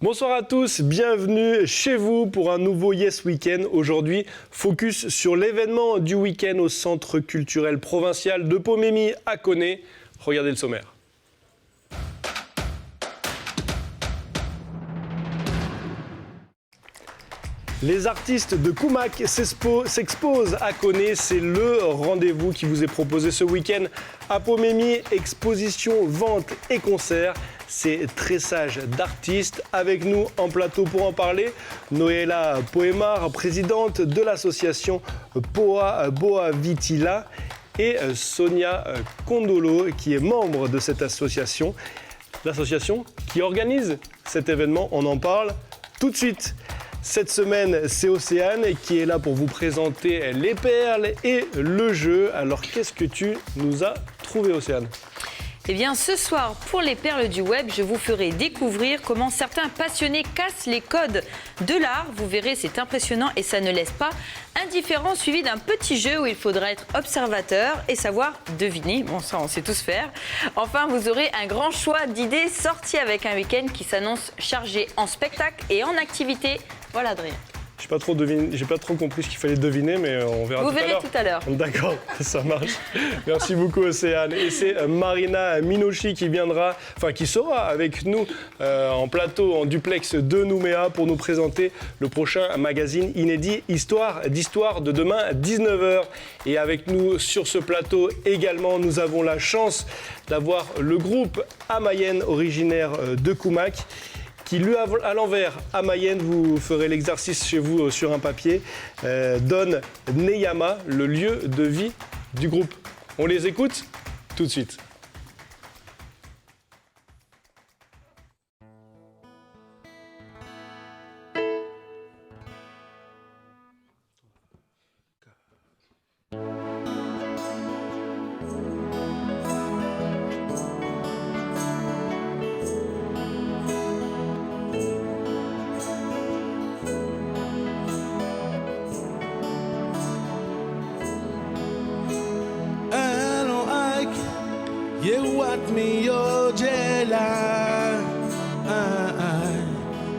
Bonsoir à tous, bienvenue chez vous pour un nouveau Yes Weekend. Aujourd'hui, focus sur l'événement du week-end au Centre culturel provincial de Pomémy à Koné. Regardez le sommaire. Les artistes de Koumak s'exposent à Koné. C'est le rendez-vous qui vous est proposé ce week-end à Pomémy. Exposition, vente et concert. C'est tressage d'artistes. Avec nous en plateau pour en parler, Noëlla Poemar, présidente de l'association Poa Boa Vitila, et Sonia Kondolo, qui est membre de cette association. L'association qui organise cet événement, on en parle tout de suite. Cette semaine, c'est Océane qui est là pour vous présenter les perles et le jeu. Alors, qu'est-ce que tu nous as trouvé, Océane ? Eh bien, ce soir, pour les perles du web, je vous ferai découvrir comment certains passionnés cassent les codes de l'art. Vous verrez, c'est impressionnant et ça ne laisse pas indifférent, suivi d'un petit jeu où il faudra être observateur et savoir deviner. Bon, ça, on sait tous faire. Enfin, vous aurez un grand choix d'idées sorties avec un week-end qui s'annonce chargé en spectacle et en activités. Voilà, Adrien. J'ai pas trop compris ce qu'il fallait deviner, mais on verra tout à l'heure. Vous verrez tout à l'heure. D'accord, ça marche. Merci beaucoup, Océane. Et c'est Marina Minochi qui sera avec nous en plateau, en duplex de Nouméa pour nous présenter le prochain magazine inédit Histoire d'Histoire de demain 19h. Et avec nous sur ce plateau également, nous avons la chance d'avoir le groupe Amayen originaire de Koumak, qui, lui, à l'envers, à Mayenne, vous ferez l'exercice chez vous sur un papier, donne Neyama, le lieu de vie du groupe. On les écoute tout de suite.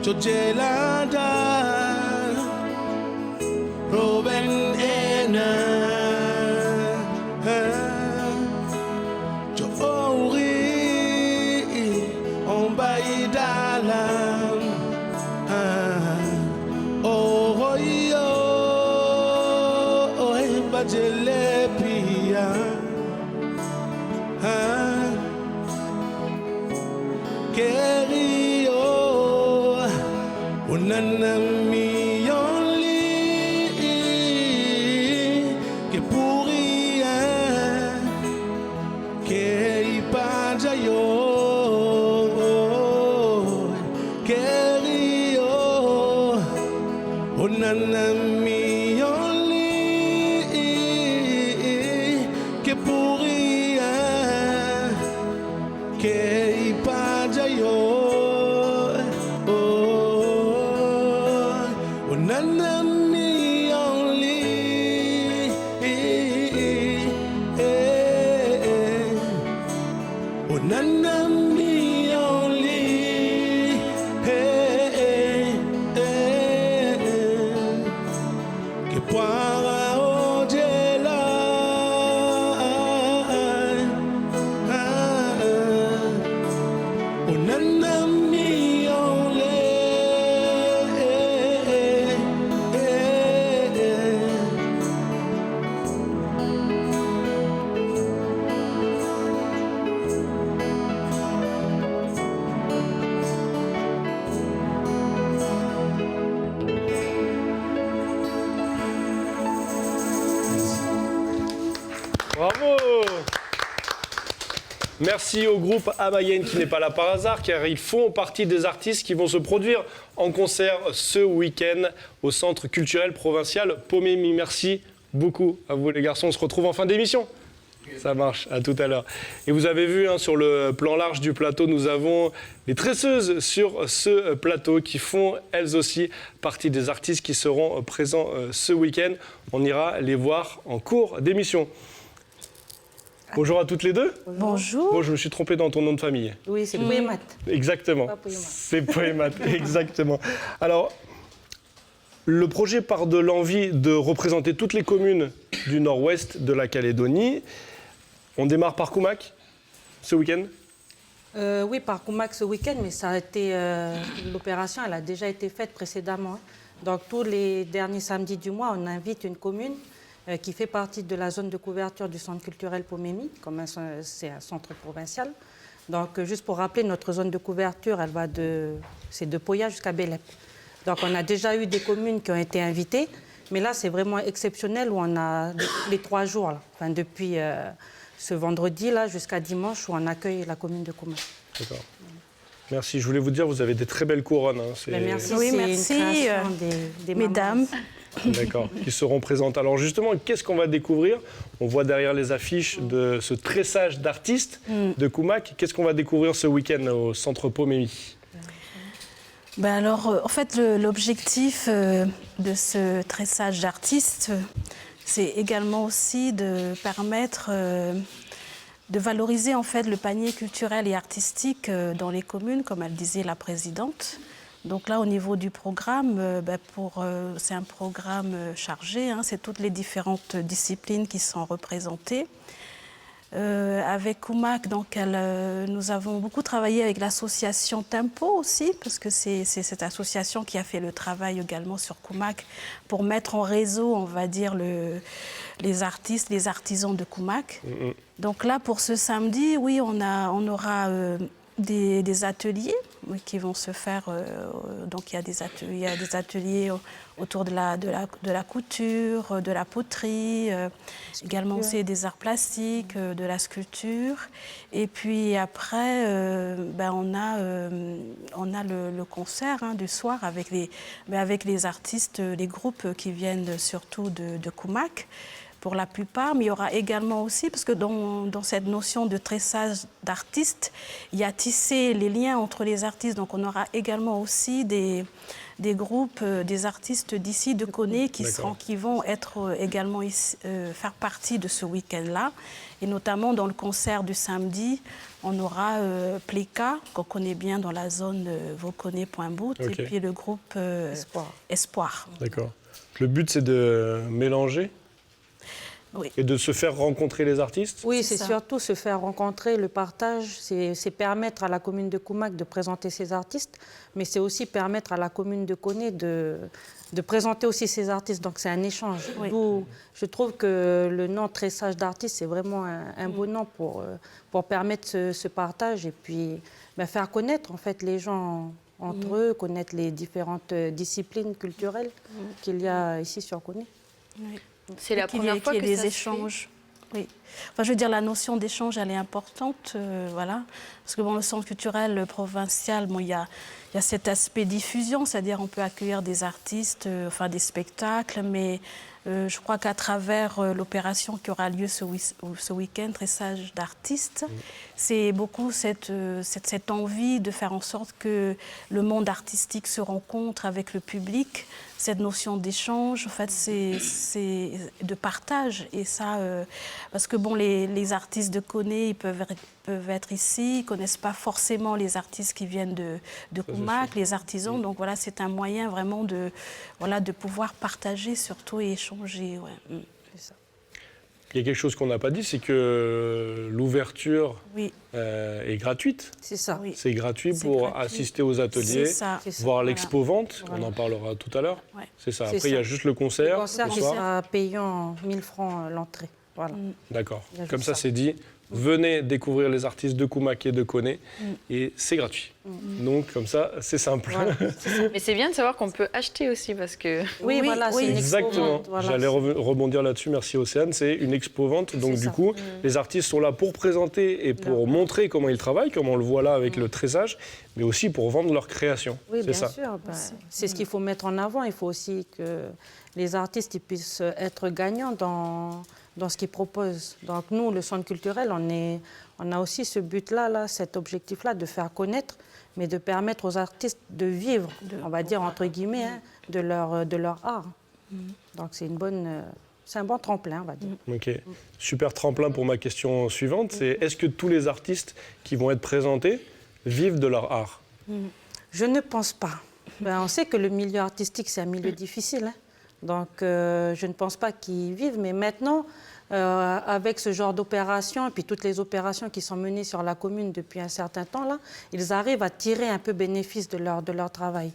Jojelada Robin Ena Joori Ombaidala Oh yo Oh Bajelepia Kerio Unana mi yoli que pourria que ipaja yo que rio unana mi yoli que pourria que ipaja yo. Bravo! Merci au groupe Amayen qui n'est pas là par hasard, car ils font partie des artistes qui vont se produire en concert ce week-end au Centre culturel provincial Pomémy. Merci beaucoup à vous les garçons, on se retrouve en fin d'émission. Ça marche, à tout à l'heure. Et vous avez vu, sur le plan large du plateau, nous avons les tresseuses sur ce plateau qui font elles aussi partie des artistes qui seront présents ce week-end. On ira les voir en cours d'émission. Bonjour à toutes les deux. Bonjour. Bon, je me suis trompé dans ton nom de famille. Oui, c'est Poémat. Exactement. Pas Poémat. C'est Poémat, exactement. Alors, le projet part de l'envie de représenter toutes les communes du nord-ouest de la Calédonie. On démarre par Koumak ce week-end. Oui, par Koumak ce week-end, mais ça a été l'opération, elle a déjà été faite précédemment. Donc tous les derniers samedis du mois, on invite une commune qui fait partie de la zone de couverture du centre culturel Pomémie, comme c'est un centre provincial. Donc juste pour rappeler, notre zone de couverture, elle va de Poya jusqu'à Bélep. Donc on a déjà eu des communes qui ont été invitées, mais là c'est vraiment exceptionnel où on a les 3 jours, là. Enfin, depuis ce vendredi là jusqu'à dimanche où on accueille la commune de Koumak. D'accord. Merci. Je voulais vous dire, vous avez des très belles couronnes. Hein. Merci, oui, c'est merci, une création des mesdames. D'accord, qui seront présentes. Alors justement, qu'est-ce qu'on va découvrir? On voit derrière les affiches de ce tressage d'artistes de Koumak. Qu'est-ce qu'on va découvrir ce week-end au centre Pomémie? Ben alors, en fait, l'objectif de ce tressage d'artistes, c'est également aussi de permettre de valoriser en fait le panier culturel et artistique dans les communes, comme elle disait la présidente. Donc là, au niveau du programme, c'est un programme chargé, hein, c'est toutes les différentes disciplines qui sont représentées. Avec Koumak, donc, nous avons beaucoup travaillé avec l'association Tempo aussi, parce que c'est cette association qui a fait le travail également sur Koumak pour mettre en réseau, on va dire, les artistes, les artisans de Koumak. Donc là, pour ce samedi, oui, on aura des ateliers qui vont se faire. Donc il y a des ateliers autour de la couture, de la poterie, également aussi des arts plastiques, de la sculpture. Et puis après, on a le concert du soir avec les artistes, les groupes qui viennent surtout de Koumak. Pour la plupart, mais il y aura également aussi, parce que dans cette notion de tressage d'artistes, il y a tissé les liens entre les artistes. Donc on aura également aussi des groupes, des artistes d'ici, de Koné, qui vont être également faire partie de ce week-end-là. Et notamment dans le concert du samedi, on aura Pleka, qu'on connaît bien dans la zone Vauconé-Pointe-Bout, et puis le groupe Espoir. D'accord. Le but, c'est de mélanger Oui. et de se faire rencontrer les artistes? Oui, c'est surtout se faire rencontrer, le partage, c'est permettre à la commune de Koumak de présenter ses artistes, mais c'est aussi permettre à la commune de Koné de présenter aussi ses artistes. Donc c'est un échange. Oui. D'où je trouve que le nom tressage d'artistes, c'est vraiment un beau nom pour permettre ce partage et puis faire connaître en fait les gens entre eux, connaître les différentes disciplines culturelles qu'il y a ici sur Koné. Oui. C'est la première fois qu'il y que ait ça des se échanges. Oui. Enfin, je veux dire, la notion d'échange, elle est importante, voilà. Parce que le centre culturel provincial, il y a cet aspect diffusion, c'est-à-dire on peut accueillir des artistes, des spectacles, mais je crois qu'à travers l'opération qui aura lieu ce week-end, tressage d'artistes, c'est beaucoup cette envie de faire en sorte que le monde artistique se rencontre avec le public. Cette notion d'échange, en fait, c'est de partage. Et ça, parce que les artistes de Koné, ils peuvent être ici, ils ne connaissent pas forcément les artistes qui viennent de Koumak, les artisans. Donc voilà, c'est un moyen vraiment de pouvoir partager surtout et échanger. Ouais. C'est ça. Il y a quelque chose qu'on n'a pas dit, c'est que l'ouverture est gratuite. C'est ça. Oui. C'est gratuit pour assister aux ateliers, voir l'expo-vente, on en parlera tout à l'heure. Ouais. C'est ça. Après, il y a juste le concert. Le concert qui sera payant 1000 francs l'entrée. Voilà. D'accord. Comme ça, c'est dit. Venez découvrir les artistes de Koumak et de Koné et c'est gratuit. Donc comme ça, c'est simple. Voilà, mais c'est bien de savoir qu'on peut acheter aussi parce que... Oui, voilà, c'est une exactement. Voilà. J'allais rebondir là-dessus, merci Océane. C'est une expo-vente. Donc du coup, les artistes sont là pour présenter et pour montrer comment ils travaillent, comme on le voit là avec le tressage, mais aussi pour vendre leur création. Oui, bien ça. sûr. C'est ce qu'il faut mettre en avant. Il faut aussi que les artistes puissent être gagnants dans ce qu'ils proposent. Donc nous, le centre culturel, on a aussi ce but-là, cet objectif-là, de faire connaître, mais de permettre aux artistes de vivre, on va dire entre guillemets, de leur art. Donc c'est c'est un bon tremplin, on va dire. Ok. Super tremplin pour ma question suivante, c'est est-ce que tous les artistes qui vont être présentés vivent de leur art? Je ne pense pas. Ben, on sait que le milieu artistique, c'est un milieu difficile. Hein. Donc, je ne pense pas qu'ils vivent. Mais maintenant, avec ce genre d'opération, et puis toutes les opérations qui sont menées sur la commune depuis un certain temps, là, ils arrivent à tirer un peu bénéfice de leur travail.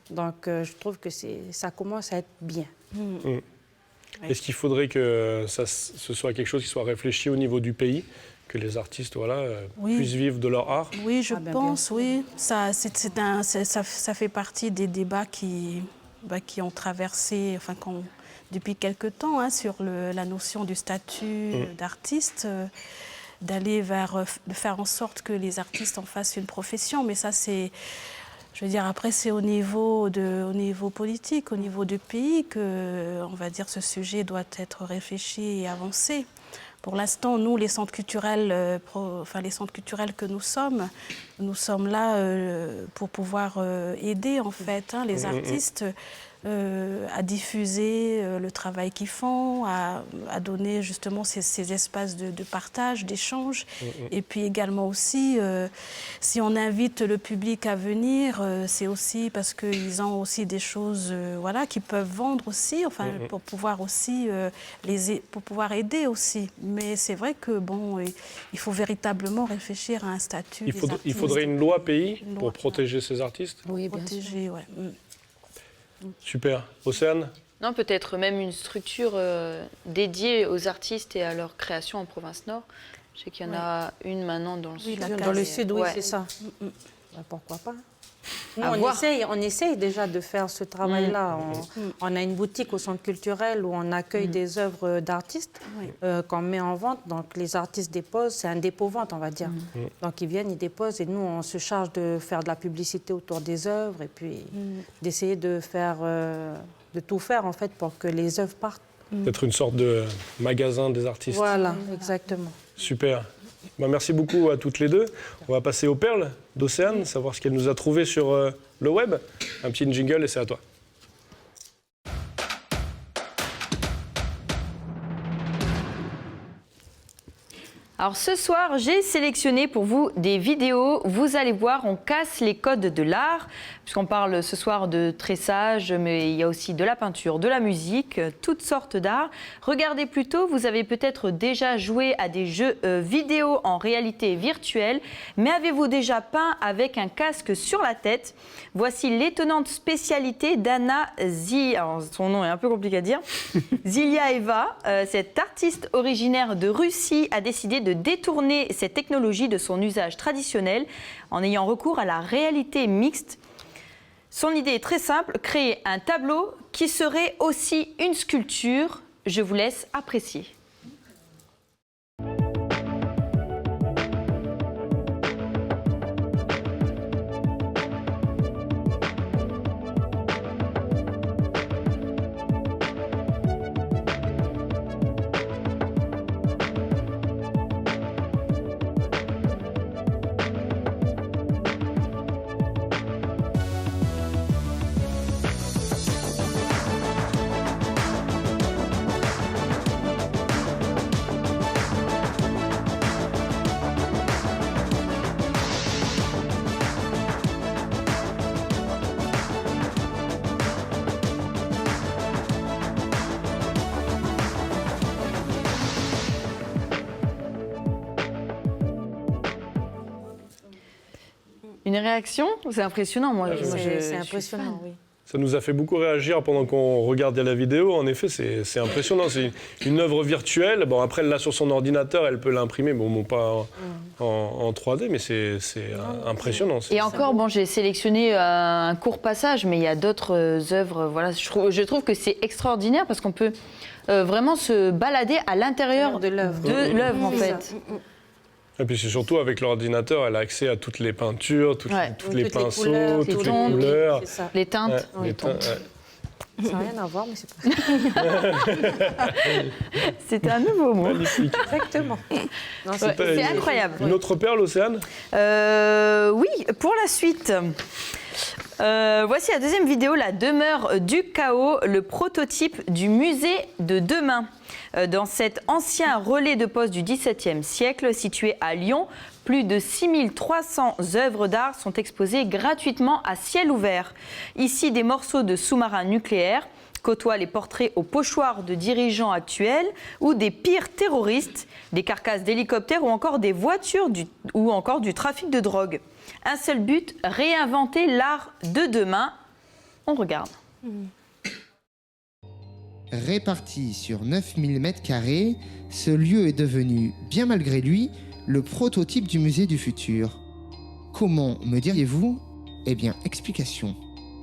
Donc, je trouve que ça commence à être bien. Est-ce qu'il faudrait que ce soit quelque chose qui soit réfléchi au niveau du pays, que les artistes puissent vivre de leur art? Oui, je bien pense, sûr. oui. Ça fait partie des débats qui ont traversé depuis quelque temps hein, sur la notion du statut d'artiste, de faire en sorte que les artistes en fassent une profession. Mais ça, je veux dire, après, c'est au niveau politique, au niveau du pays que, on va dire, ce sujet doit être réfléchi et avancé. Pour l'instant, nous, les centres culturels que nous sommes là pour pouvoir aider, en fait, hein, les artistes à diffuser le travail qu'ils font, à donner justement ces espaces de partage, d'échange. Et puis également aussi, si on invite le public à venir, c'est aussi parce qu'ils ont aussi des choses qu'ils peuvent vendre aussi, pour pouvoir aussi pour pouvoir aider aussi. Mais c'est vrai que il faut véritablement réfléchir à un statut des artistes. Il faudrait une loi pays pour protéger ces artistes? Oui, bien sûr. Protéger, ouais. Super. Océane? Non, peut-être même une structure dédiée aux artistes et à leur création en province Nord. Je sais qu'il y en a une maintenant dans le sud. Dans le sud, oui, Ouais. c'est ça. Ben, pourquoi pas? Nous, À voir. on essaye déjà de faire ce travail-là. On a une boutique au centre culturel où on accueille des œuvres d'artistes qu'on met en vente. Donc les artistes déposent, c'est un dépôt-vente, on va dire. Donc ils viennent, ils déposent et nous, on se charge de faire de la publicité autour des œuvres et puis d'essayer de tout faire en fait pour que les œuvres partent. Peut-être une sorte de magasin des artistes. Voilà, exactement. Super. Merci beaucoup à toutes les deux. On va passer aux perles d'Océane, savoir ce qu'elle nous a trouvé sur le web. Un petit jingle et c'est à toi. Alors ce soir, j'ai sélectionné pour vous des vidéos. Vous allez voir, on casse les codes de l'art, puisqu'on parle ce soir de tressage, mais il y a aussi de la peinture, de la musique, toutes sortes d'art. Regardez plutôt, vous avez peut-être déjà joué à des jeux vidéo en réalité virtuelle, mais avez-vous déjà peint avec un casque sur la tête? Voici l'étonnante spécialité d'Anna son nom est un peu compliqué à dire, Ziliaeva. Cette artiste originaire de Russie a décidé de détourner cette technologie de son usage traditionnel en ayant recours à la réalité mixte. Son idée est très simple, créer un tableau qui serait aussi une sculpture. Je vous laisse apprécier. Une réaction? C'est impressionnant, moi. C'est impressionnant, oui. Ça nous a fait beaucoup réagir pendant qu'on regardait la vidéo. En effet, c'est impressionnant. C'est une œuvre virtuelle. Bon, après, elle l'a sur son ordinateur, elle peut l'imprimer, bon, pas en 3D, mais c'est impressionnant. Et encore, j'ai sélectionné un court passage, mais il y a d'autres œuvres. Voilà, je trouve que c'est extraordinaire parce qu'on peut vraiment se balader à l'intérieur de l'œuvre, en fait. Et puis c'est surtout avec l'ordinateur, elle a accès à toutes les peintures, toutes les pinceaux, toutes les couleurs. Les teintes. Les teintes, Ça n'a rien à voir, mais c'est pas C'était un nouveau mot. Magnifique. Exactement. C'est incroyable. Une autre perle, Océane? Oui, pour la suite. Voici la deuxième vidéo, la demeure du chaos, le prototype du musée de demain. Dans cet ancien relais de poste du XVIIe siècle, situé à Lyon, plus de 6300 œuvres d'art sont exposées gratuitement à ciel ouvert. Ici, des morceaux de sous-marins nucléaires côtoient les portraits au pochoir de dirigeants actuels ou des pires terroristes, des carcasses d'hélicoptères ou encore des voitures ou encore du trafic de drogue. Un seul but, réinventer l'art de demain. On regarde. Réparti sur 9000 m², ce lieu est devenu, bien malgré lui, le prototype du musée du futur. Comment, me diriez-vous? Eh bien, explication.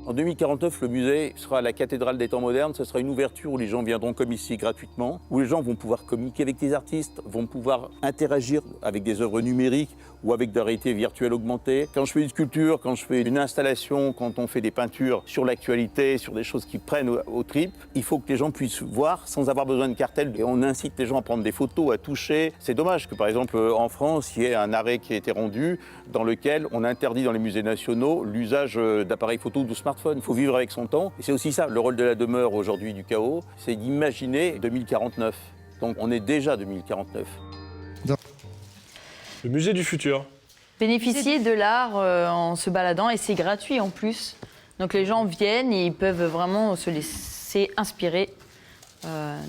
En 2049, le musée sera la cathédrale des temps modernes. Ce sera une ouverture où les gens viendront comme ici gratuitement, où les gens vont pouvoir communiquer avec des artistes, vont pouvoir interagir avec des œuvres numériques ou avec de la réalité virtuelle augmentée. Quand je fais une sculpture, quand je fais une installation, quand on fait des peintures sur l'actualité, sur des choses qui prennent aux tripes, il faut que les gens puissent voir sans avoir besoin de cartel. Et on incite les gens à prendre des photos, à toucher. C'est dommage que, par exemple, en France, il y ait un arrêt qui a été rendu dans lequel on interdit dans les musées nationaux l'usage d'appareils photo ou de smartphones. Il faut vivre avec son temps. Et c'est aussi ça, le rôle de la demeure aujourd'hui du chaos, c'est d'imaginer 2049. Donc on est déjà 2049. Le musée du futur. Bénéficier de l'art en se baladant et c'est gratuit en plus. Donc les gens viennent et ils peuvent vraiment se laisser inspirer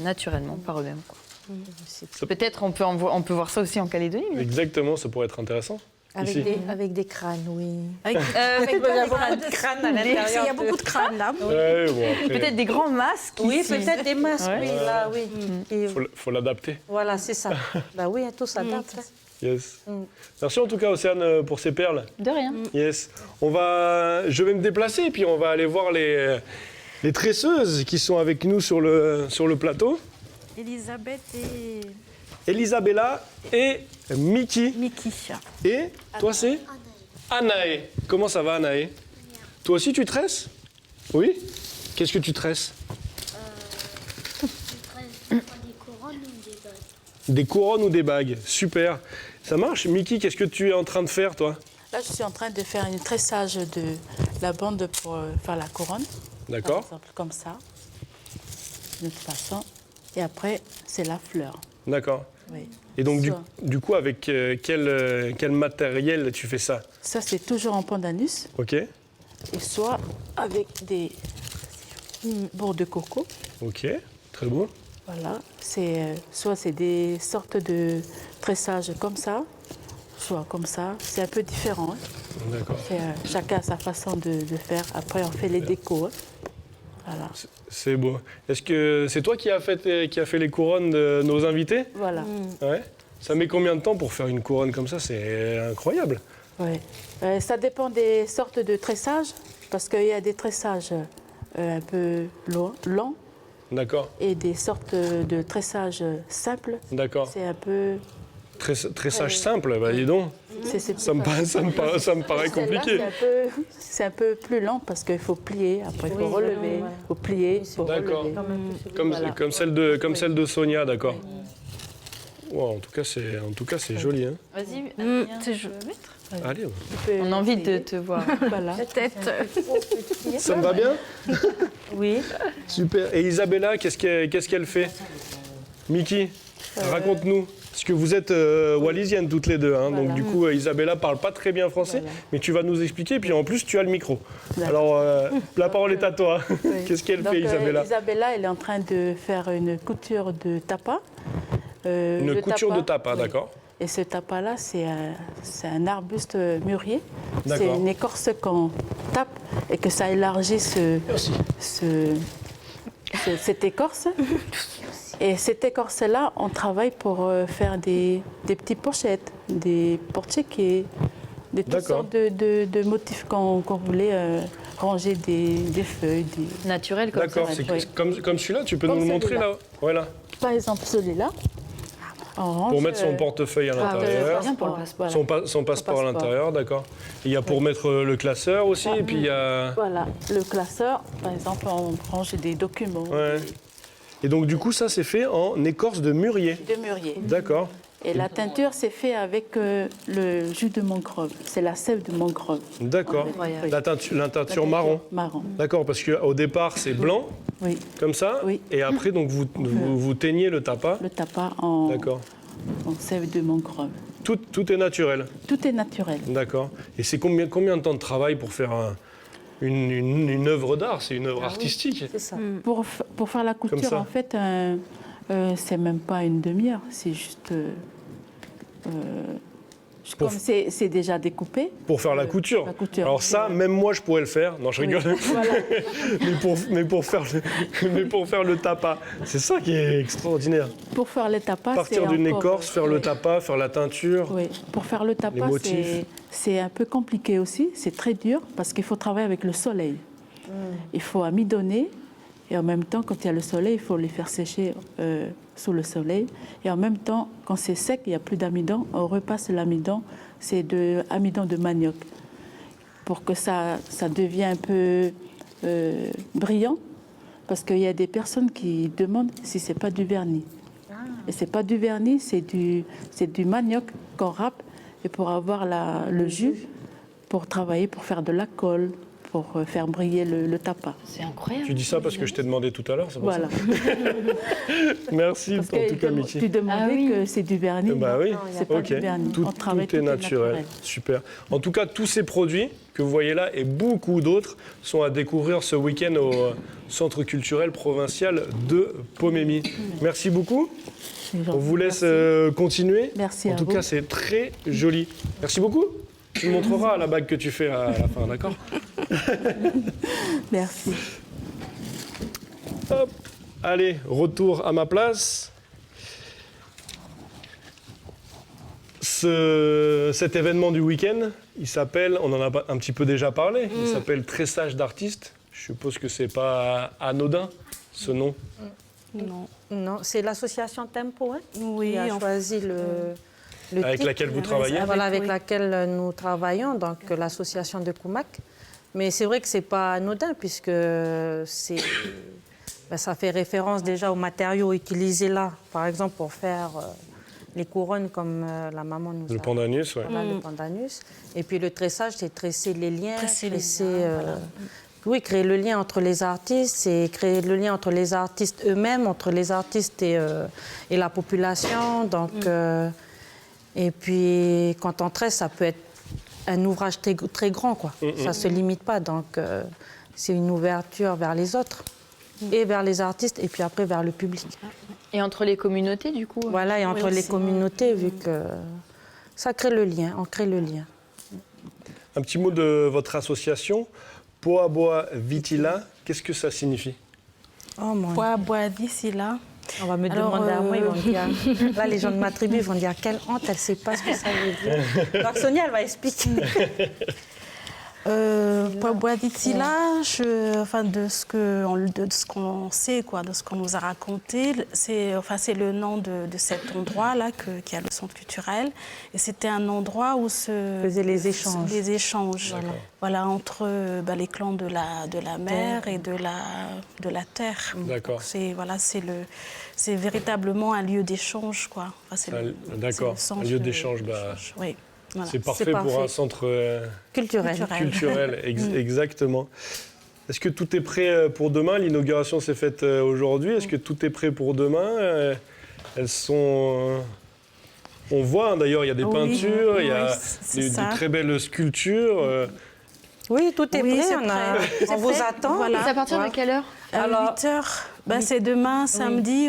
naturellement par eux-mêmes. Peut-être on peut voir ça aussi en Calédonie. Exactement, ça pourrait être intéressant. Avec des crânes, oui. Avec de crânes à l'intérieur. Il y a beaucoup de crânes là. Ouais, bon, après, peut-être des grands masques. Oui, ici. peut-être des masques, Ouais. oui, là, oui. Et faut l'adapter. voilà, c'est ça. Bah oui, tout s'adapte. Yes. Merci en tout cas, Océane, pour ces perles. De rien. Yes. Je vais me déplacer et puis on va aller voir les tresseuses qui sont avec nous sur le plateau. Elisabeth et Elisabella et Mickey. Mickey. Et toi, c'est Anaë. Comment ça va, Anaë? Toi aussi, tu tresses? Oui. Qu'est-ce que tu tresses? Des couronnes ou des bagues. Des couronnes ou des bagues. Super. Ça marche. Mickey, qu'est-ce que tu es en train de faire, toi? Là, je suis en train de faire un tressage de la bande pour faire la couronne. D'accord. Par exemple, comme ça, de toute façon. Et après, c'est la fleur. D'accord. Oui. Et donc, Soit. du coup, avec quel matériel tu fais ça? Ça, c'est toujours en pandanus. Ok. Et soit avec des bourres de coco. Ok. Très beau. Voilà. Soit c'est des sortes de tressage comme ça, soit comme ça. C'est un peu différent. Hein. D'accord. Chacun a sa façon de faire. Après, on fait les décos. Hein. Voilà. C'est beau. Est-ce que c'est toi qui as fait les couronnes de nos invités? Voilà. Ouais. Ça met combien de temps pour faire une couronne comme ça? C'est incroyable. Ouais. Ça dépend des sortes de tressage, parce qu'il y a des tressages un peu lents D'accord. et des sortes de tressages simples. D'accord. C'est un peu... Tressage simple, bah dis donc. Ça me paraît compliqué. C'est un peu plus lent parce qu'il faut plier, après il faut relever, il faut plier, il faut D'accord. relever. Comme celle de Sonia, d'accord. Wow, en tout cas, c'est joli. Hein. Vas-y, c'est je peux mettre. Allez, On a envie de te voir. Voilà. peut-être. ça me va bien? Oui. Super. Et Isabella, qu'est-ce qu'elle fait? Mickey, raconte-nous. Parce que vous êtes wallisiennes toutes les deux, hein, Voilà. donc du coup Isabella parle pas très bien français, Voilà. mais tu vas nous expliquer, et puis en plus tu as le micro. D'accord. Alors la parole est à toi. Qu'est-ce qu'elle Donc, fait Isabella? Isabella, elle est en train de faire une couture de tapa. Une Le couture de tapa, oui. d'accord. Et ce tapa-là, c'est un arbuste mûrier. C'est D'accord. une écorce qu'on tape et que ça élargit cette écorce. Et cette écorce-là, on travaille pour faire des petites pochettes, des porte-chéquiers, toutes D'accord. sortes de motifs qu'on voulait ranger des feuilles. Naturel comme ça. D'accord, ça, c'est oui. comme celui-là, tu peux Comme nous le montrer celui-là. là? Voilà. Par exemple, celui-là. on range, Pour mettre son portefeuille à l'intérieur. bien pour le passeport. Voilà. Son passeport à l'intérieur, d'accord. Il y a pour mettre le classeur aussi, et puis il y a... Voilà, le classeur, par exemple, on range des documents, Ouais. Et donc du coup, ça c'est fait en écorce de murier. de mûrier. D'accord. Et la teinture, c'est fait avec le jus de mangrove. C'est la sève de mangrove. D'accord. Oui. La teinture marron. Marron. D'accord, parce qu'au départ, c'est blanc, Oui. comme ça. Oui. Et après, donc, vous teignez le tapa. Le tapa en sève de mangrove. Tout est naturel. Tout est naturel. D'accord. Et c'est combien de temps de travail pour faire une œuvre d'art? C'est une œuvre artistique. C'est ça. Pour faire la couture, ça. en fait, c'est même pas une demi-heure. C'est juste... comme c'est déjà découpé. Pour faire la couture. Alors ça, même moi, je pourrais le faire. Non, je rigole. Voilà. mais pour faire le tapa, c'est ça qui est extraordinaire. Pour faire le tapa, Partir d'une écorce, faire le tapa, faire la teinture. Oui, pour faire le tapa, c'est un peu compliqué aussi. C'est très dur parce qu'il faut travailler avec le soleil. Il faut amidonner et en même temps, quand il y a le soleil, il faut les faire sécher sous le soleil. Et en même temps, quand c'est sec, il n'y a plus d'amidon, on repasse l'amidon. C'est de amidon de manioc pour que ça devienne un peu brillant. Parce qu'il y a des personnes qui demandent si c'est pas du vernis. Et c'est pas du vernis, c'est du manioc qu'on râpe et pour avoir le jus, pour travailler, pour faire de la colle, pour faire briller le tapa. C'est incroyable. Tu dis ça parce que je t'ai demandé tout à l'heure, c'est pour Voilà. ça. Merci Parce en tout cas, que Michi. tu demandais que c'est du vernis. Bah oui, c'est pas ok. du vernis. Tout, On travaille, tout est naturel. Super. En tout cas, tous ces produits que vous voyez là et beaucoup d'autres sont à découvrir ce week-end au Centre culturel provincial de Pomémy. Merci beaucoup. On vous laisse continuer. Merci en à tout vous. cas, c'est très joli. Merci beaucoup. Tu me montreras la bague que tu fais à la fin, d'accord? Merci. Hop. Allez, retour à ma place. Cet événement du week-end, il s'appelle, on en a un petit peu déjà parlé, il s'appelle Tressage d'artistes. Je suppose que c'est pas anodin, ce nom. Non. Non, c'est l'association Tempo Oui, qui a choisi le Avec titre. laquelle vous travaillez. Voilà, avec oui. laquelle nous travaillons, donc l'association de Koumak. Mais c'est vrai que c'est pas anodin puisque ça fait référence déjà aux matériaux utilisés là, par exemple pour faire les couronnes comme la maman nous a. Le pandanus, ouais. Voilà, le pandanus. Et puis le tressage, c'est tresser les liens, Voilà. oui, créer le lien entre les artistes, c'est créer le lien entre les artistes eux-mêmes, entre les artistes et la population. Donc, et puis, quand on tresse, ça peut être un ouvrage très, très grand, quoi. Ça ne se limite pas. Donc, c'est une ouverture vers les autres et vers les artistes, et puis après vers le public. Et entre les communautés, du coup Voilà, et entre les communautés, vu que ça crée le lien, on crée le lien. Un petit mot de votre association, Poa Boa Vitila, qu'est-ce que ça signifie? Oh mon Poa Boa Vitila. On va me demander à moi, ils vont me dire... Là, les gens de ma tribu vont dire « Quelle honte, elle ne sait pas ce que ça veut dire. » Donc Sonia, elle va expliquer. Poa Boa Vitila, de ce qu'on sait, quoi, de ce qu'on nous a raconté, c'est le nom de cet endroit-là qui a le centre culturel. Et c'était un endroit où se faisaient les échanges. Les échanges, voilà, entre les clans de la mer et de la terre. D'accord. C'est véritablement un lieu d'échange, quoi. D'accord, un lieu d'échange. Oui. Voilà. C'est parfait pour un centre culturel. Exactement. Est-ce que tout est prêt pour demain? L'inauguration s'est faite aujourd'hui. Est-ce que tout est prêt pour demain? Elles sont... On voit d'ailleurs, il y a des peintures, il y a des très belles sculptures. Oui, tout est prêt. On vous attend. Voilà. C'est à partir de quelle heure? Alors, 8h. C'est demain, samedi,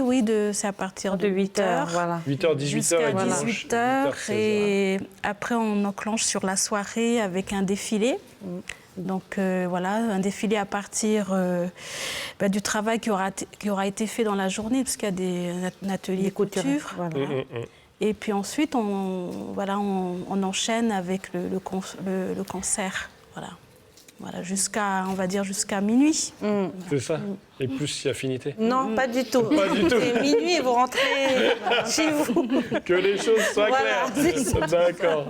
c'est à partir de 8h. Voilà. 8h, 18h jusqu'à et 18h. Et après, on enclenche sur la soirée avec un défilé. Donc un défilé à partir du travail qui aura été fait dans la journée, parce qu'il y a des ateliers couture. Voilà. Et puis ensuite, on enchaîne avec le concert. Voilà. voilà, jusqu'à, on va dire, jusqu'à minuit. C'est ça. Et plus si affinité. Non, pas du tout. Pas du tout. C'est minuit et vous rentrez chez vous. Que les choses soient Voilà, c'est ça. claires. D'accord.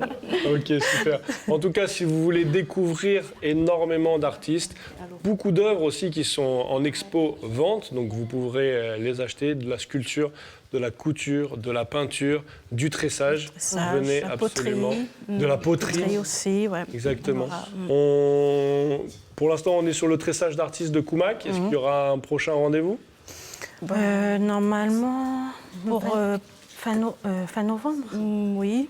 Ok, super. En tout cas, si vous voulez découvrir énormément d'artistes, beaucoup d'œuvres aussi qui sont en expo vente, donc vous pourrez les acheter, de la sculpture, de la couture, de la peinture, du tressage. Venez la absolument. poterie. De la poterie. Aussi, ouais. Exactement. Voilà. Pour l'instant, on est sur le tressage d'artistes de Koumak. Est-ce qu'il y aura un prochain rendez-vous? Normalement, pour fin novembre. Oui.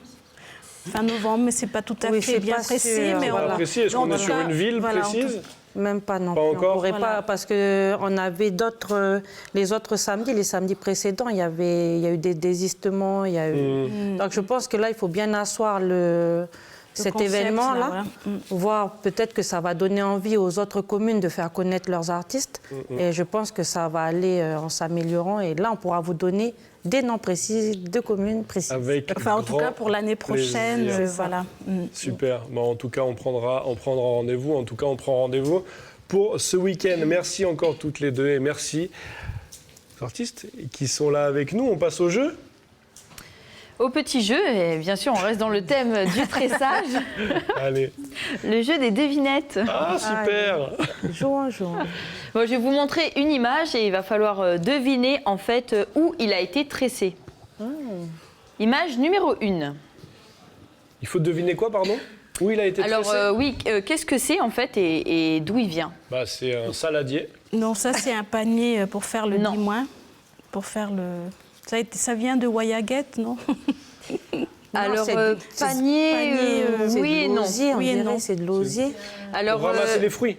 Fin novembre, mais c'est pas tout à Oui, fait c'est bien pas précis. sûr. Mais C'est pas voilà. précis. Est-ce qu'on Donc, est sur une ville voilà, précise? Même pas non Pas plus. encore. On pourrait Voilà. pas parce que on avait d'autres, les autres samedis, les samedis précédents, il y a eu des désistements, il y a eu. Donc je pense que là, il faut bien asseoir cet concept, événement-là, là, voilà. voir peut-être que ça va donner envie aux autres communes de faire connaître leurs artistes. Et je pense que ça va aller en s'améliorant. Et là, on pourra vous donner des noms précis de communes précises. Avec Enfin, en tout grand cas, pour l'année prochaine, plaisir. voilà. Super. Bon, en tout cas, on prendra rendez-vous. En tout cas, on prend rendez-vous pour ce week-end. Merci encore toutes les deux et merci aux artistes qui sont là avec nous. On passe au jeu. Au petit jeu, et bien sûr, on reste dans le thème du tressage. Allez. Le jeu des devinettes. Ah, super. Jouons. Bon, je vais vous montrer une image et il va falloir deviner en fait où il a été tressé. Image numéro 1. Il faut deviner quoi, pardon? Où il a été Alors tressé? oui, qu'est-ce que c'est en fait et d'où il vient? Bah, c'est un saladier. Non, ça, c'est un panier pour faire le Non. dimoin. Pour faire le. Ça vient de Wayaguette, non? Alors c'est panier, C'est oui et de non. l'osier, on Oui et dirait, non. c'est de l'osier. Alors Pour ramasser les fruits.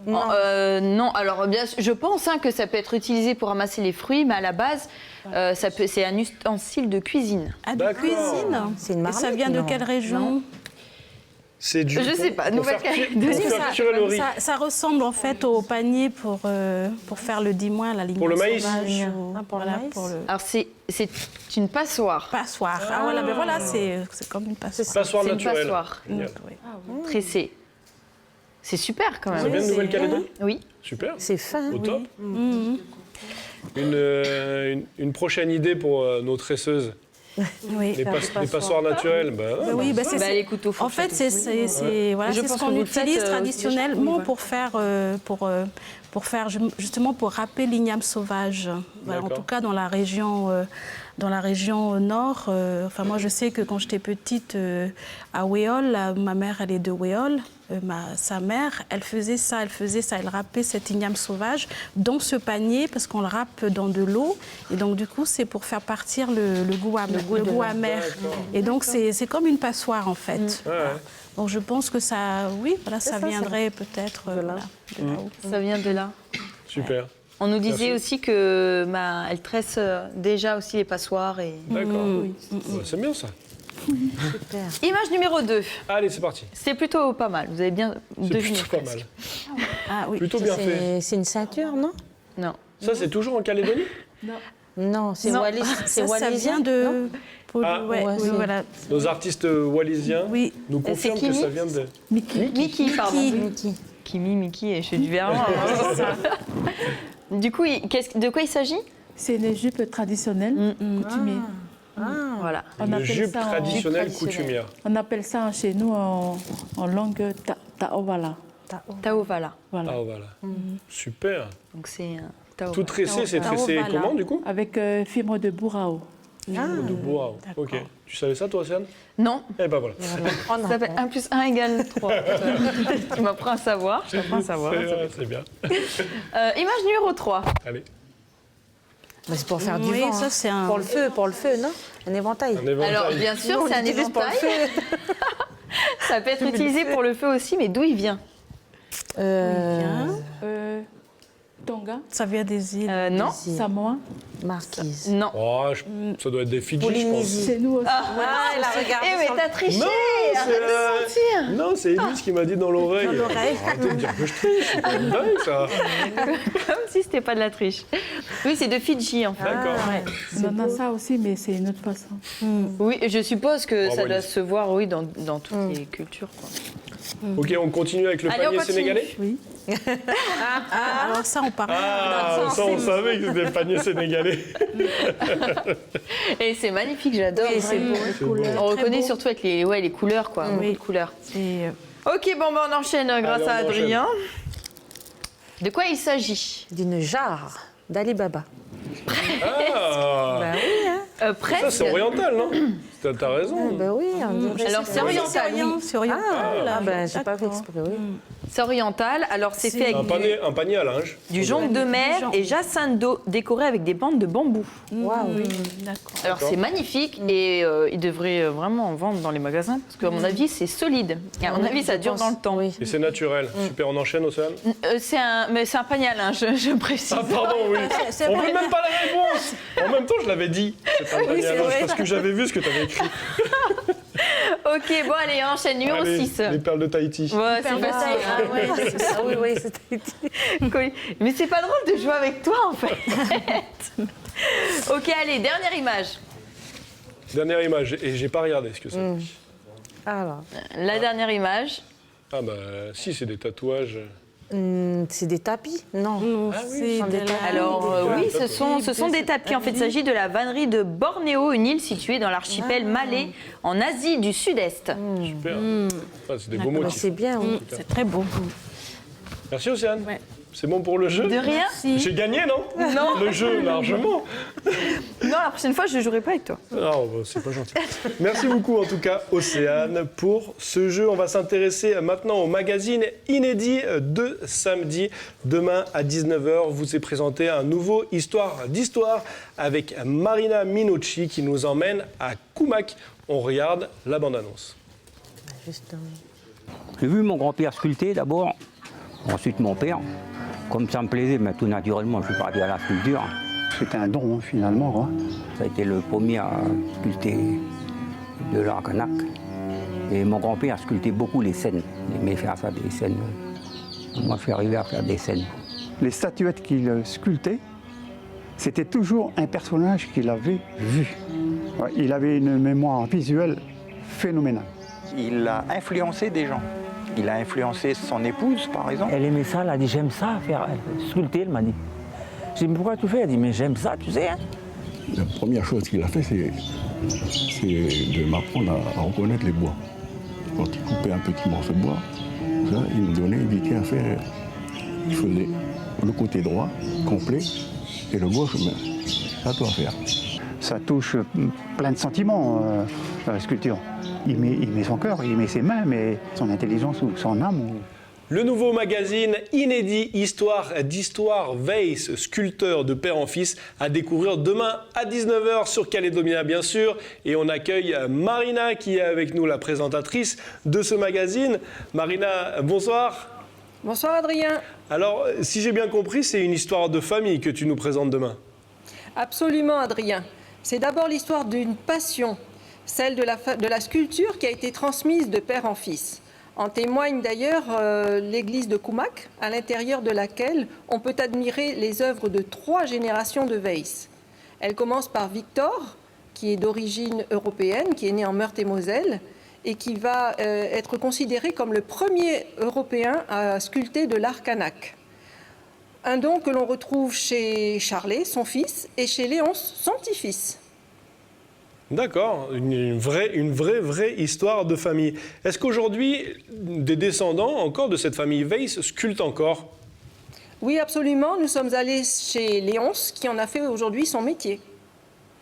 non, alors bien sûr, je pense que ça peut être utilisé pour ramasser les fruits, mais à la base, c'est un ustensile de cuisine. Ah, de D'accord. cuisine. C'est une Et marmite, ça vient de non? quelle région? C'est du. Je sais pas, Pour faire Nouvelle-Calédonie. pour faire cuire le riz. Ça ressemble en fait au panier pour faire le dimoin, la ligne Pour le maïs. sauvage. Pour le maïs. Pour le Alors c'est une passoire passoire. Ah voilà, ben voilà, c'est comme une passoire. Passoire C'est une naturelle. passoire. Génial. Oui. tressée. C'est super quand Ça même. vient de c'est Nouvelle-Calédonie? Oui. Super. C'est fin. Au top. Une prochaine idée pour nos tresseuses. Oui. Les passoires naturelles. Bah, Ben oui, ben c'est Bah, les couteaux en fait, fourchettes. voilà, Je c'est pense ce que qu'on vous le faites, utilise aussi, traditionnellement oui, pour faire, pour faire justement pour râper l'igname sauvage. Voilà, en D'accord. tout cas, dans la région nord. Enfin, moi, je sais que quand j'étais petite à Wéol, ma mère, elle est de Wéol. Sa mère, elle faisait ça, elle râpait cet igname sauvage dans ce panier parce qu'on le râpe dans de l'eau. Et donc, du coup, c'est pour faire partir le goût amer. Et donc, c'est comme une passoire, en fait. Ouais, ouais. Donc, je pense que ça, oui, voilà, ça viendrait peut-être de là-haut. Ça vient de là. Super. On nous disait Merci. aussi que elle tresse déjà aussi les passoires. Et... D'accord. Ouais, c'est bien ça. Image numéro 2. Allez, c'est parti. C'est plutôt pas mal. Vous avez bien C'est deviné. plutôt pas mal. Ah oui. Plutôt bien fait. C'est une ceinture, non? Non. Ça, c'est toujours en Calédonie? Non, c'est Non. Wallis. C'est Ça wallisien, vient de. non Ah. Ouais, Ouais, oui, c'est- voilà. Nos artistes wallisiens Oui. nous confirment que Kimi ça vient de... Mickey, pardon. Mickey. Kimi, Mickey, et je fais du verlan. Du coup, de quoi il s'agit? C'est une jupe traditionnelle coutumière. Voilà. On Une appelle jupe ça en- traditionnelle traditionnelle. coutumière. On appelle ça chez nous en langue taovala. Taovala. Voilà. Ah, voilà. Super. Donc c'est Taovala. Tout tressé, c'est tressé Taovala. comment, du coup? Avec fibre de burao. De bois. Ok. Tu savais ça, toi, Océane? Non, Eh ben voilà. ça s'appelle 1 + 1 = 3. Tu m'apprends à savoir. Je t'apprends à savoir. C'est bien. Image numéro 3. Allez. Bah, c'est pour faire du Oui, vent. ça, hein. c'est un. Pour le feu, non? Un éventail. Un éventail. Alors, bien sûr, Nous, on c'est un l'utilise pour le éventail. Ça peut être utilisé pour le feu aussi, mais d'où il vient? Tonga, Ça vient des îles. Non. Samoa. Marquise. Non. Oh, ça doit être des Fidji, je pense. Polynésie. C'est nous aussi. Ah, elle a regardé. Eh, mais sur le- t'as triché! Non, Arrête de mentir! Non, c'est Elise qui m'a dit dans l'oreille. Dans l'oreille. Arrêtez de dire que je triche, c'est pas dingue, ça. Comme si c'était pas de la triche. Oui, c'est de Fidji, en fait. D'accord. On en a ça aussi, mais c'est une autre façon. Oui, et je suppose que Ah, ça oui. doit se voir, oui, dans toutes les cultures, quoi. Ok, on continue avec le Allez, on panier continue. sénégalais. Oui. Alors ça, on parle. Ah, ça on savait que c'était le panier sénégalais. Et c'est magnifique, j'adore. Oui, c'est beau. C'est beau. On reconnaît surtout avec les couleurs, quoi. Beaucoup de couleurs. Et, Ok, bon, on enchaîne grâce Allez, à on enchaîne. Adrien. De quoi il s'agit? D'une jarre d'Ali Baba. Ah, Ben oui, hein. Presque. ça c'est oriental, non? T'as raison. Ben oui, on dirait. Alors, c'est oriental, oui. C'est oriental. Ah, ben j'ai pas fait D'accord. exprès, oui. C'est oriental. Alors, c'est fait avec Un panier à linge. du jonc de mer et jacinthe d'eau décoré avec des bandes de bambou. Waouh. D'accord. Alors, c'est magnifique et il devrait vraiment en vendre dans les magasins parce qu'à mon avis, c'est solide. Et à mon avis, ça dure dans le temps. Oui. Et c'est naturel. Super, on enchaîne, Océane. C'est un panier à linge, je précise. Ah pardon, oui. On veut même pas la réponse. En même temps, je l'avais dit. C'est un panier à linge parce que j'avais vu ce que tu avais écrit. Ok, bon, allez, on enchaîne. Numéro Allez, 6. les perles de Tahiti. Ouais, c'est facile. Ah ouais, c'est ça. Oui, oui, c'était. Oui. Mais c'est pas drôle de jouer avec toi, en fait. Ok, allez, dernière image. Dernière image. Et j'ai pas regardé ce que c'est. Alors, La dernière image. Ah bah si, c'est des tatouages. c'est des tapis? Non. C'est sont des de tapis. la- Alors oui, ce sont des tapis. En fait, il s'agit de la vannerie de Bornéo, une île située dans l'archipel Malais, en Asie du Sud-Est. Super. Ah, c'est des beaux Ben, motifs. c'est bien, oui. C'est très beau. Merci Océane. Ouais. C'est bon pour le jeu? De rien. J'ai gagné, non? Non. Le jeu, largement. Non, la prochaine fois, je ne jouerai pas avec toi. Non, bah, c'est pas gentil. Merci beaucoup en tout cas Océane pour ce jeu. On va s'intéresser maintenant au magazine inédit de samedi. Demain à 19h, vous est présenté un nouveau Histoire d'Histoire avec Marina Minocci qui nous emmène à Koumak. On regarde la bande-annonce. Justement. J'ai vu mon grand-père sculpter d'abord, ensuite mon père. Comme ça me plaisait, mais tout naturellement, je suis parti à la sculpture. C'était un don, finalement. Quoi. Ça a été le premier à sculpter de l'art kanak. Et mon grand-père sculptait beaucoup les scènes. Il aimait faire ça, des scènes. Moi, je suis arrivé à faire des scènes. Les statuettes qu'il sculptait, c'était toujours un personnage qu'il avait vu. Ouais, il avait une mémoire visuelle phénoménale. Il a influencé des gens. Il a influencé son épouse, par exemple. Elle aimait ça, elle a dit j'aime ça, faire sculpter, elle m'a dit. J'ai dit mais pourquoi tu fais? Elle a dit mais j'aime ça, tu sais. Hein. La première chose qu'il a fait, c'est de m'apprendre à reconnaître les bois. Quand il coupait un petit morceau de bois, ça, il me donnait, il dit tiens, fais. Il faisait le côté droit, complet, et le gauche, mais ça doit faire. Ça touche plein de sentiments dans la sculpture. Il met son cœur, il met ses mains, mais son intelligence ou son âme. Le nouveau magazine inédit Histoire d'Histoire Weiss, sculpteur de père en fils, à découvrir demain à 19h sur Calédonia bien sûr. Et on accueille Marina qui est avec nous, la présentatrice de ce magazine. Marina, bonsoir. Bonsoir Adrien. Alors, si j'ai bien compris, c'est une histoire de famille que tu nous présentes demain. Absolument Adrien. C'est d'abord l'histoire d'une passion, celle de la sculpture qui a été transmise de père en fils. En témoigne d'ailleurs l'église de Koumak, à l'intérieur de laquelle on peut admirer les œuvres de 3 générations de Weiss. Elle commence par Victor, qui est d'origine européenne, qui est né en Meurthe-et-Moselle, et qui va être considéré comme le premier Européen à sculpter de l'art kanak. Un don que l'on retrouve chez Charlet, son fils, et chez Léonce, son petit-fils. D'accord, une vraie histoire de famille. Est-ce qu'aujourd'hui, des descendants encore de cette famille Weiss sculptent encore? Oui, absolument. Nous sommes allés chez Léonce, qui en a fait aujourd'hui son métier.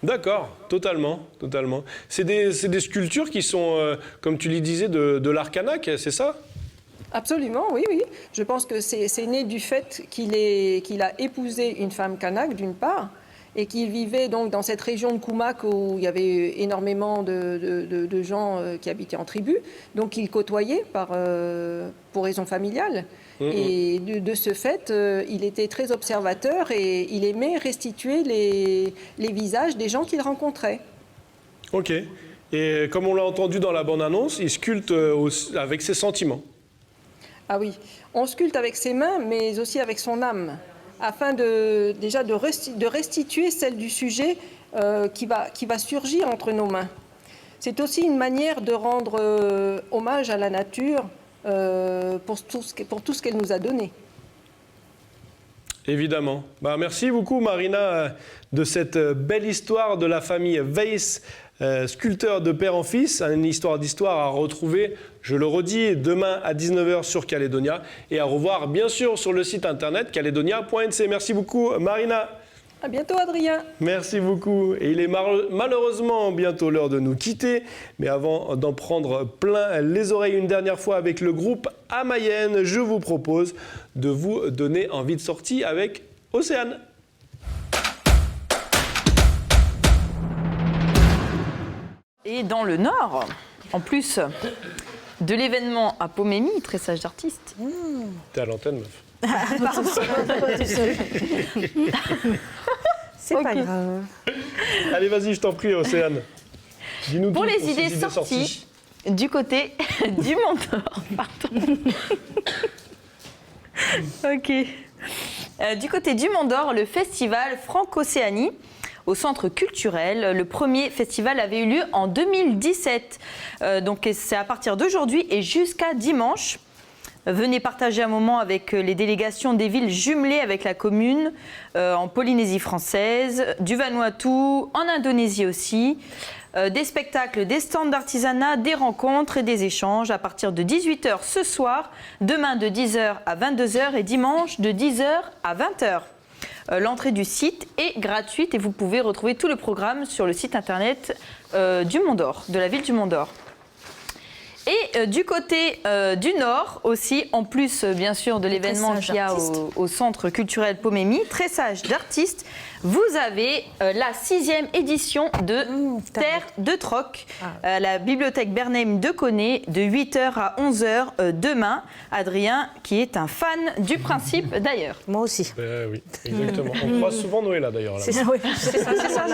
D'accord, totalement. C'est des sculptures qui sont, comme tu le disais, de l'art kanak, c'est ça? Absolument, oui. Je pense que c'est né du fait qu'il a épousé une femme kanak, d'une part, et qu'il vivait donc dans cette région de Koumak où il y avait énormément de gens qui habitaient en tribu. Donc il côtoyait pour raison familiale. Et de ce fait, il était très observateur et il aimait restituer les visages des gens qu'il rencontrait. Ok. Et comme on l'a entendu dans la bande-annonce, il sculpte avec ses sentiments. Ah oui, on sculpte avec ses mains, mais aussi avec son âme, afin de restituer celle du sujet qui va surgir entre nos mains. C'est aussi une manière de rendre hommage à la nature pour tout ce qu'elle nous a donné. Évidemment. Merci beaucoup Marina de cette belle histoire de la famille Weiss, sculpteur de père en fils, une histoire d'histoire à retrouver, je le redis, demain à 19h sur Calédonia et à revoir bien sûr sur le site internet caledonia.nc. Merci beaucoup Marina. À bientôt Adrien. Merci beaucoup. Et il est malheureusement bientôt l'heure de nous quitter. Mais avant d'en prendre plein les oreilles une dernière fois avec le groupe Amayen, je vous propose de vous donner envie de sortie avec Océane. Et dans le Nord, en plus de l'événement à Pomémy, tressage d'artistes. T'es à l'antenne, meuf. C'est pas grave. Allez, vas-y, je t'en prie, Océane. Dis-nous pour tout, les idées sorties du côté du Mont d'Or. Pardon. Ok. Du côté du Mont d'Or, le festival Franco-Océanie au centre culturel. Le premier festival avait eu lieu en 2017. Donc c'est à partir d'aujourd'hui et jusqu'à dimanche. Venez partager un moment avec les délégations des villes jumelées avec la commune en Polynésie française, du Vanuatu, en Indonésie aussi. Des spectacles, des stands d'artisanat, des rencontres et des échanges à partir de 18h ce soir, demain de 10h à 22h et dimanche de 10h à 20h. L'entrée du site est gratuite et vous pouvez retrouver tout le programme sur le site internet du Mont d'Or, de la ville du Mont d'Or. Et du côté du Nord aussi, en plus bien sûr de l'événement qu'il y a au centre culturel Pomémy, tressage d'artistes, vous avez la 6e édition de Terre de Troc à la bibliothèque Bernheim de Koné de 8h à 11h demain. Adrien, qui est un fan du principe d'ailleurs. Moi aussi. Oui, exactement. On croise souvent Noëlla d'ailleurs. C'est ça, oui. C'est ça.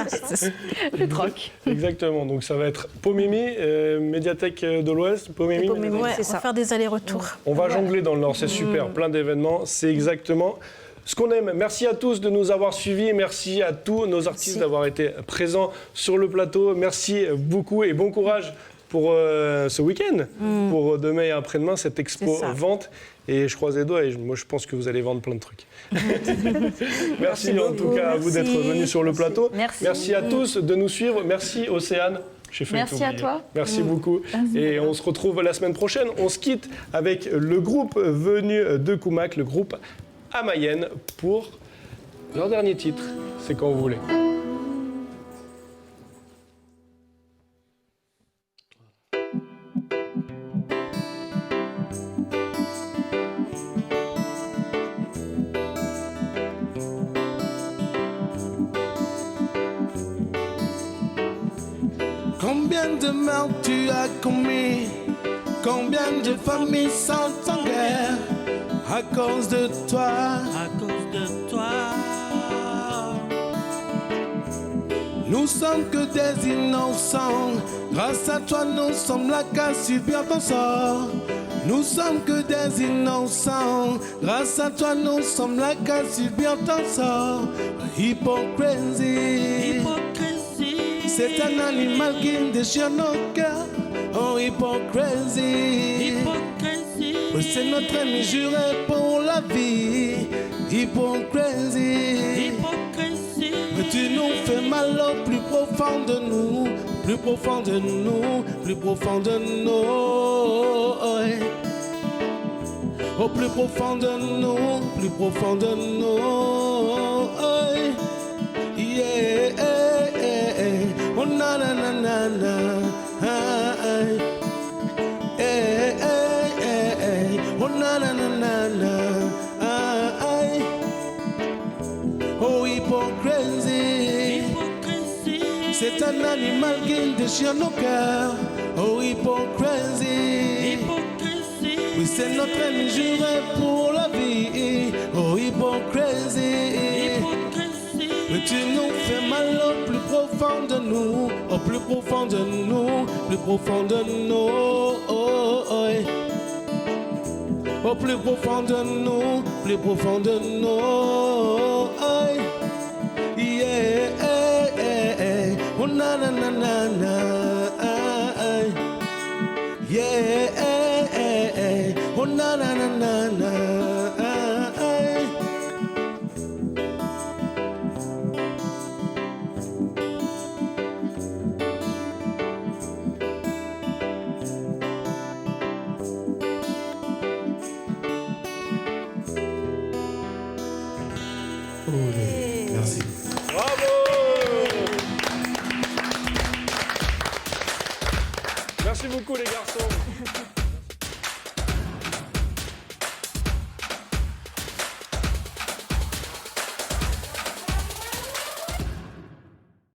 Le troc. Exactement. Donc ça va être Pomémy, médiathèque de l'Ouest, Pomémy. Ouais, on va faire des allers-retours. On va jongler dans le Nord, c'est super. Plein d'événements, c'est exactement ce qu'on aime. Merci à tous de nous avoir suivis. Merci à tous nos artistes d'avoir été présents sur le plateau. Merci beaucoup et bon courage pour ce week-end, pour demain et après-demain, cette expo vente. Et je croise les doigts et moi je pense que vous allez vendre plein de trucs. Merci en tout cas à vous d'être venus sur le plateau. Merci à tous de nous suivre. Merci Océane. Merci à toi. Merci beaucoup. Et on se retrouve la semaine prochaine. On se quitte avec le groupe venu de Koumak, le groupe Amayen, pour leur dernier titre. C'est quand vous voulez. Combien de meurtres tu as commis? Combien de familles sont en guerre à cause de toi? À cause de toi. Nous sommes que des innocents. Grâce à toi, nous sommes là qu'à subir ton sort. Nous sommes que des innocents. Grâce à toi, nous sommes là qu'à subir ton sort. Hypocrisie. C'est un animal qui déchire nos cœurs. Oh, hypocrisie. C'est notre ennemi juré pour la vie. Hypocrisie. Mais tu nous fais mal au plus profond de nous. Plus profond de nous. Plus profond de nous. Au plus profond de nous. Plus profond de nous. Yeah. Oh na na na na na, oh na na na na na, oh hypocrisie, c'est un animal qui déchire nos cœurs. Oh hypocrisie, oui c'est notre ennemi juré pour la vie. Oh hypocrisie. Mais tu nous fais mal au plus profond de nous, au plus profond de nous, plus profond de nous, au plus profond de nous, plus profond de nous, yeah, oh na na na na na, yeah, Oh na na na na na. Merci. Bravo. Merci beaucoup les garçons.